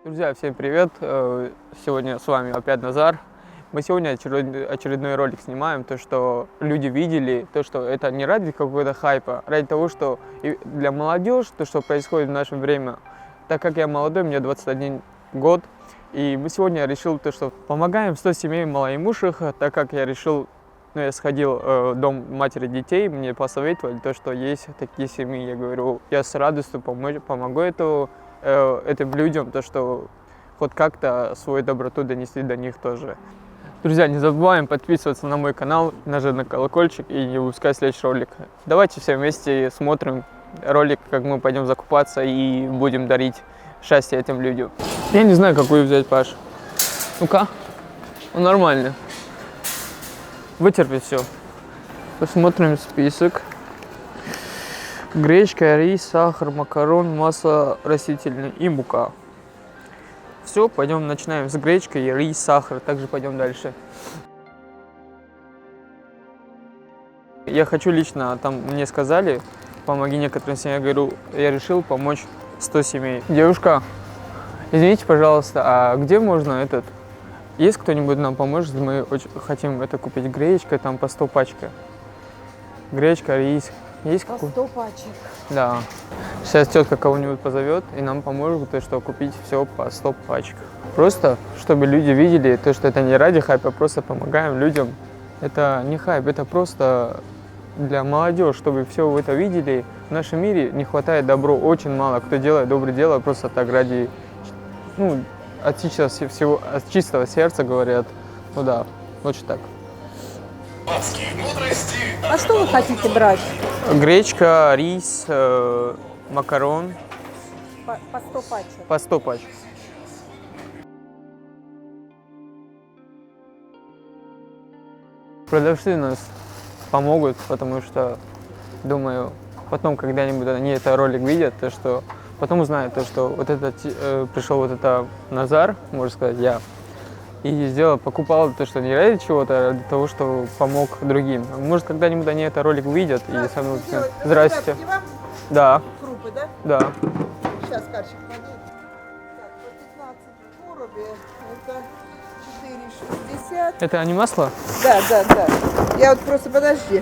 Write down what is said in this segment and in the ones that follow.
Друзья, всем привет! Сегодня с вами опять Назар. Мы сегодня очередной ролик снимаем, то что люди видели, то что это не ради какого-то хайпа, а ради того, что для молодежи, то что происходит в наше время. Так как я молодой, мне 21 год, и мы сегодня решили то, что помогаем 100 семей малоимущих, так как я решил, я сходил в дом матери детей, мне посоветовали то, что есть такие семьи. Я говорю, я с радостью помогу этим людям, то что хоть как-то свою доброту донести до них тоже. Друзья, не забываем подписываться на мой канал, нажать на колокольчик и не упускать следующий ролик. Давайте все вместе смотрим ролик, как мы пойдем закупаться и будем дарить счастье этим людям. Я не знаю, какую взять, Паш. Ну-ка, ну, нормально. Вытерпи все. Посмотрим список. Гречка, рис, сахар, макарон, масло растительное и мука. Все, пойдем начинаем с гречкой, рис, сахар. Также пойдем дальше. Я хочу лично, там мне сказали, помоги некоторым семьям. Я говорю, я решил помочь 100 семей. Девушка, извините, пожалуйста, а где можно есть кто-нибудь нам поможет? Мы очень хотим купить гречка, там по 100 пачка. Гречка, рис. Есть по 100 пачек. Да. Сейчас тетка кого-нибудь позовет и нам поможет, то, что купить все по 100 пачек. Просто, чтобы люди видели, то, что это не ради хайпа, просто помогаем людям. Это не хайп, это просто для молодежи, чтобы все это видели. В нашем мире не хватает добро, очень мало кто делает доброе дело просто так ради, от чистого сердца говорят. Ну да, лучше так. А что вы хотите брать? Гречка, рис, макарон. По 100 пачек. По 100 пачек. Продавцы нас помогут, потому что, думаю, потом когда-нибудь они этот ролик видят, то что потом узнают, то, что пришел Назар, можно сказать, я. И покупал то, что не ради чего-то, а ради того, что помог другим. Может, когда-нибудь они этот ролик увидят и со мной... Здрасте. Да. Крупы, да? Да. Сейчас, Карчик, смотри. Так, по 15 проруби, это 4,60. Это не масло? Да. Я вот просто, подожди.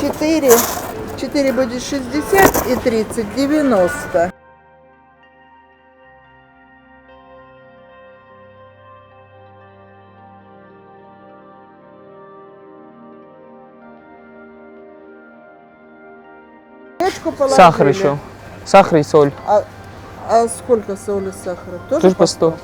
4 будет 60 и 30, 90. Сахар еще. Сахар и соль. А сколько соли и сахара? Тоже по 100.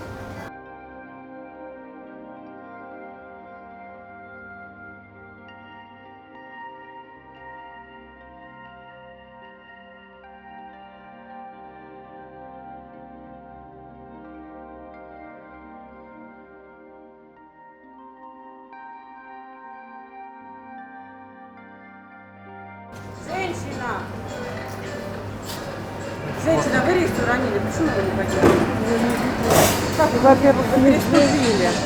Женщина, вы рейс уронили, почему вы не пойдете? Как вы, во-первых, переступили? Это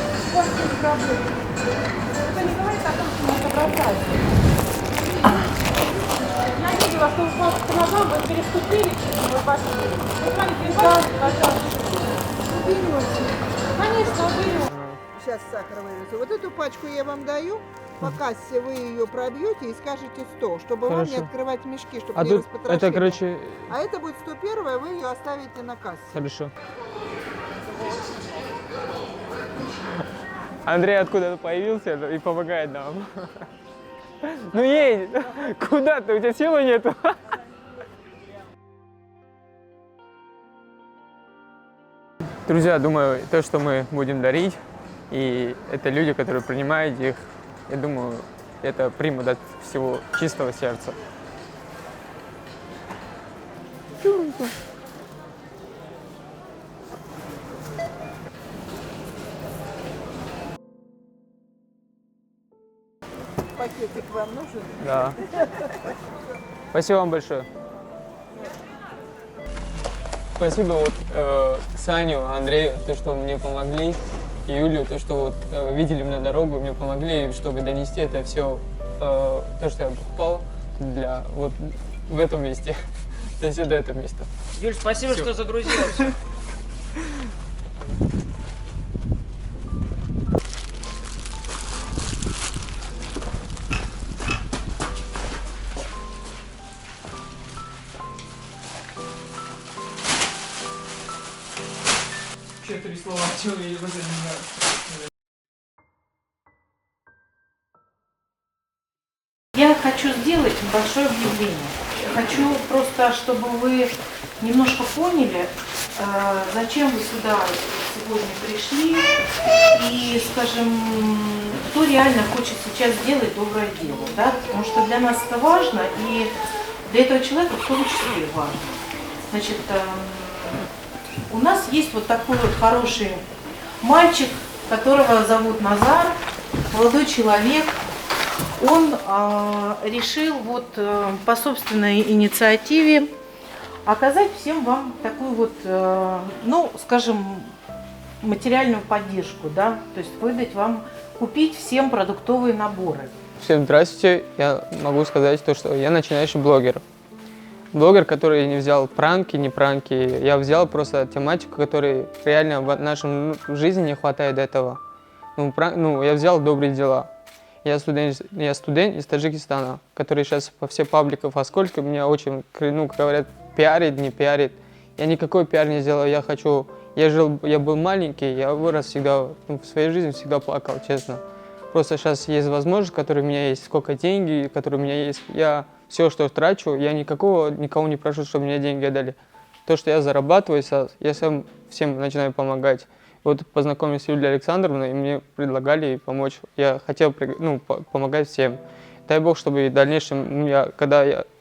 не говорит о том, что мы соображали. Я видела, что вы просто ногам, вы переступили, вы пошли. Вы с вами переступили, пожалуйста. Конечно, уберем. Сейчас сахар вывезу. Вот эту пачку я вам даю. По кассе вы ее пробьете и скажете 100, чтобы вам не открывать мешки, чтобы не распотрошили. А это будет 101, вы ее оставите на кассе. Хорошо. Андрей откуда-то появился и помогает нам. Ну едь! Куда ты? У тебя силы нету? Друзья, думаю, то, что мы будем дарить, и это люди, которые принимают их, я думаю, это примут от всего чистого сердца. Пакетик вам нужен? Да. Спасибо вам большое. Спасибо Саню, Андрею, то, что мне помогли, и Юлю, то, что видели меня дорогу, мне помогли, чтобы донести это все, то, что я покупал в этом месте, до этого места. Юль, спасибо, что загрузила все. некоторые слова, чего я уже не знаю. Я хочу сделать большое объявление. Хочу просто, чтобы вы немножко поняли, зачем вы сюда сегодня пришли и, скажем, кто реально хочет сейчас сделать доброе дело, да? Потому что для нас это важно, и для этого человека в том числе важно. Значит, у нас есть вот такой вот хороший мальчик, которого зовут Назар, молодой человек. Он решил вот по собственной инициативе оказать всем вам такую вот, ну, скажем, материальную поддержку, да, то есть выдать вам, купить всем продуктовые наборы. Всем здравствуйте, я могу сказать то, что я начинающий блогер. Блогер, который не взял пранки, не пранки, я взял просто тематику, которой реально в нашем жизни не хватает этого. Я взял добрые дела. Я студент из Таджикистана, который сейчас по всем пабликам Аскольска меня очень, говорят, пиарит, не пиарит. Я никакой пиар не сделал, я был маленький, я вырос всегда, в своей жизни всегда плакал, честно. Просто сейчас есть возможность, которая у меня есть, сколько денег, которые у меня есть. Я все, что трачу, я никого не прошу, чтобы мне деньги отдали. То, что я зарабатываю, я сам всем начинаю помогать. Вот познакомился с Юлией Александровной, и мне предлагали помочь. Я хотел помогать всем. Дай Бог, чтобы в дальнейшем,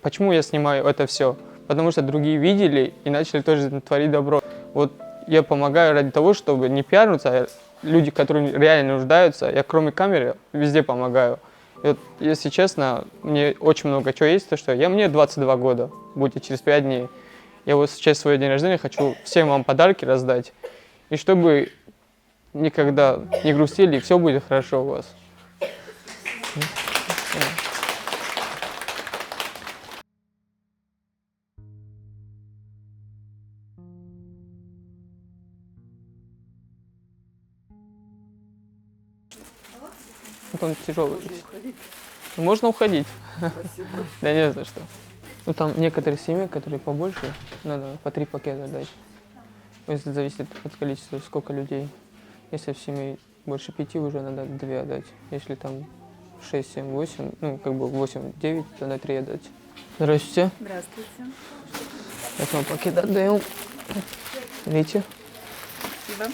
почему я снимаю это все? Потому что другие видели и начали тоже творить добро. Вот я помогаю ради того, чтобы не пиариться, а люди, которые реально нуждаются, я кроме камеры везде помогаю. И вот, если честно, мне очень много чего есть, мне 22 года, будет через 5 дней. Я вот сейчас свой день рождения хочу всем вам подарки раздать. И чтобы никогда не грустили, все будет хорошо у вас. Вот он тяжелый. Можно уходить. Да не за что. Ну там некоторые семьи, которые побольше, надо по 3 пакета дать. Это зависит от количества, сколько людей. Если в семье больше 5, уже надо 2 отдать. Если там 6, 7, 8, 8, 9, тогда 3 отдать. Здравствуйте. Здравствуйте. Сейчас вам пакет отдаем. Видите? Спасибо.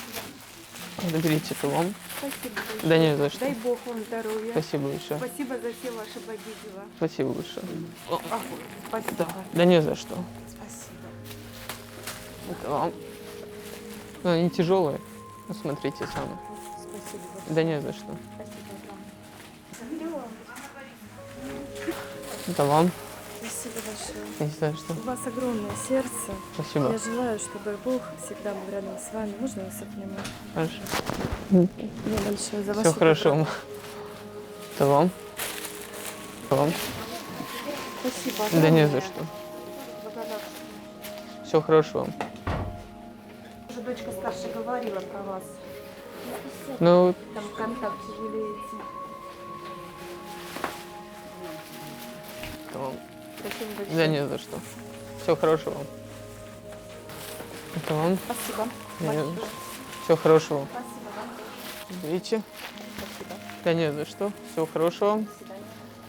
Заберите это вам. Спасибо большое. Да не за что. Дай Бог вам здоровья. Спасибо большое. Спасибо за все ваши благие дела. Спасибо большое. Спасибо. Да не за что. Спасибо. Это вам. Но они тяжелые. Ну, смотрите сами. Спасибо. Да не за что. Спасибо вам. Это вам. Спасибо большое. Не знаю, что. У вас огромное сердце. Спасибо. Я желаю, чтобы Бог всегда был рядом с вами. Можно вас обниму? Хорошо. Мне большое за Все вашу хорошо. доброту. Это вам. Это вам. Спасибо. Да не огромное. за что. Благодарна. Все хорошо вам. Уже дочка старшая говорила про вас. Ну, Там ВКонтакте жалеете. это вам. Спасибо большое. Да не за что. Все хорошо вам. Это вам. Спасибо. Да не за большое. что. Все хорошо вам. Спасибо вам. Видите? Спасибо. Да не за что. Всего хорошего вам.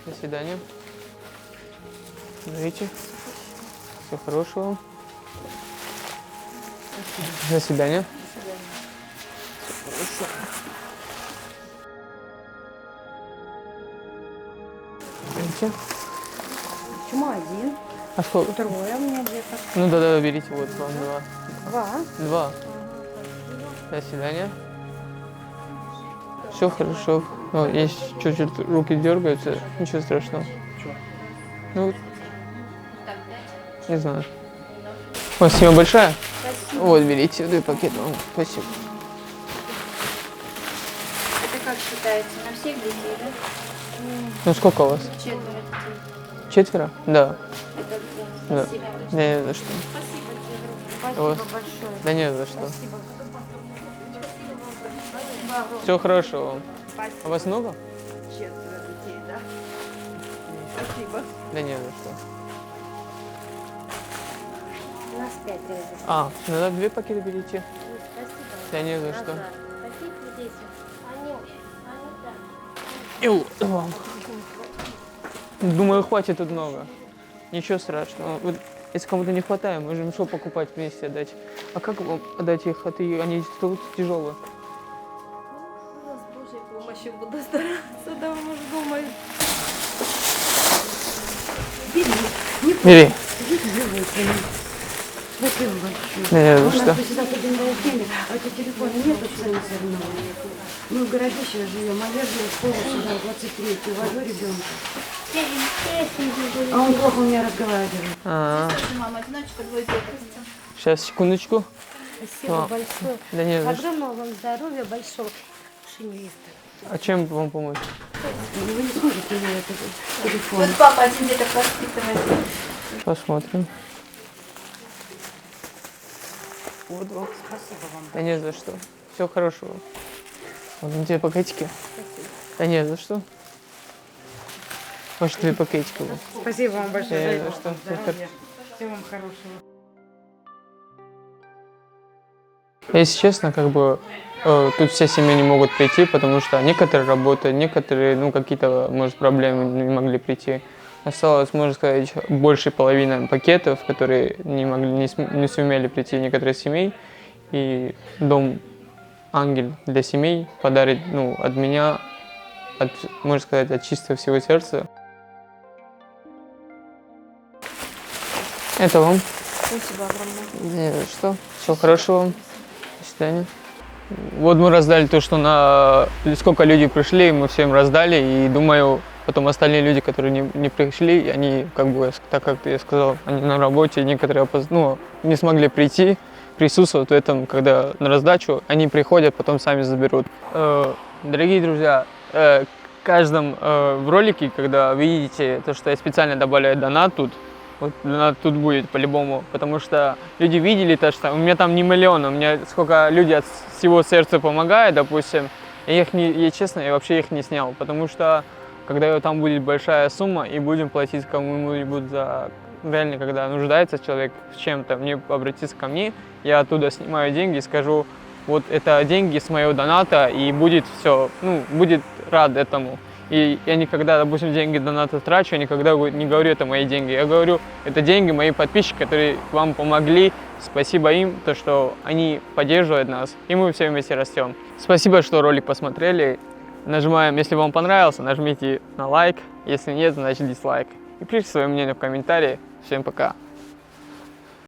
До свидания. До свидания. Видите? Всего хорошего вам. До свидания. Видите? Почему один? А сколько? Трое у меня где-то. Ну да, берите вот вам 2. Два. 2. До свидания. Все хорошо. Ну, если чуть-чуть руки дергаются, ничего страшного. Ну, не знаю. Спасибо большое. Спасибо. Вот, берите 2 пакета. Спасибо. Это как считается? На всех детей, да? Ну, сколько у вас? 4 детей. 4? Да. Это Да. спасибо. Да не за что. Спасибо тебе, друг. Спасибо Вот. большое. Да не за что. Спасибо. Всего хорошего вам. Спасибо. А вас много? 4 детей, да? Спасибо. Да не за что. У нас 5 детей. А, надо 2 пакета берите. Спасибо. Да не за что. Какие здесь? Они так. Иу, вам. Думаю, хватит тут много. Ничего страшного. Вот, если кому-то не хватает, можем что покупать вместе отдать. А как вам отдать их? Они тут тяжелые. Ну, с Божьей помощью буду стараться, да, муж думает. Бери. Спасибо большое. Да не за что. У нас сюда по день рождения, а у тебя телефона нет, почему все равно? Мы в городище живем, а я живу в школу сюда, 23-й, вожу ребенка. А он плохо у меня разговаривает. Мама, одиночка, двое детей. Сейчас, секундочку. Спасибо большое. Да не за что. Огромного вам здоровья, большого. Шиниста. А чем вам помочь? Вы не сможете мне этот телефон. Вот папа один деток воспитывает. Посмотрим. Вот вам. Спасибо вам. Да не за что. Всего хорошего. Вот на тебе пакетики. Да не за что. Может, твои пакетики. Вот. Спасибо вам большое. Да не Дай за Бог что. вам здоровья. Всего вам хорошего. Если честно, как бы тут все семьи не могут прийти, потому что некоторые работают, некоторые, ну, какие-то, может, проблемы не могли прийти. Осталось, можно сказать, больше половины пакетов, которые не сумели прийти некоторые семей. И дом «Ангель» для семей подарит, ну, от меня, можно сказать, от чистого всего сердца. Это вам. Спасибо огромное. Не за что. Всего хорошего вам. До свидания. Вот мы раздали то, что сколько людей пришли, мы всем раздали. И думаю, потом остальные люди, которые не пришли, они, как бы, так как я сказал, они на работе, некоторые не смогли прийти, присутствовать в этом, когда на раздачу, они приходят, потом сами заберут. Дорогие друзья, в каждом в ролике, когда видите то, что я специально добавляю донат тут, вот донат тут будет по-любому, потому что люди видели то, что у меня там не миллион, у меня сколько люди от всего сердца помогают, допустим, я честно, я вообще их не снял, потому что когда там будет большая сумма и будем платить кому-нибудь за реально, когда нуждается человек в чем-то, мне обратиться ко мне, я оттуда снимаю деньги и скажу, вот это деньги с моего доната, и будет все, ну, будет рад этому. И я никогда, допустим, деньги доната трачу, я никогда не говорю, это мои деньги. Я говорю, это деньги моих подписчиков, которые вам помогли. Спасибо им, то, что они поддерживают нас, и мы все вместе растем. Спасибо, что ролик посмотрели. Нажимаем, если вам понравился, нажмите на лайк. Если нет, значит дизлайк. И пишите свое мнение в комментарии. Всем пока.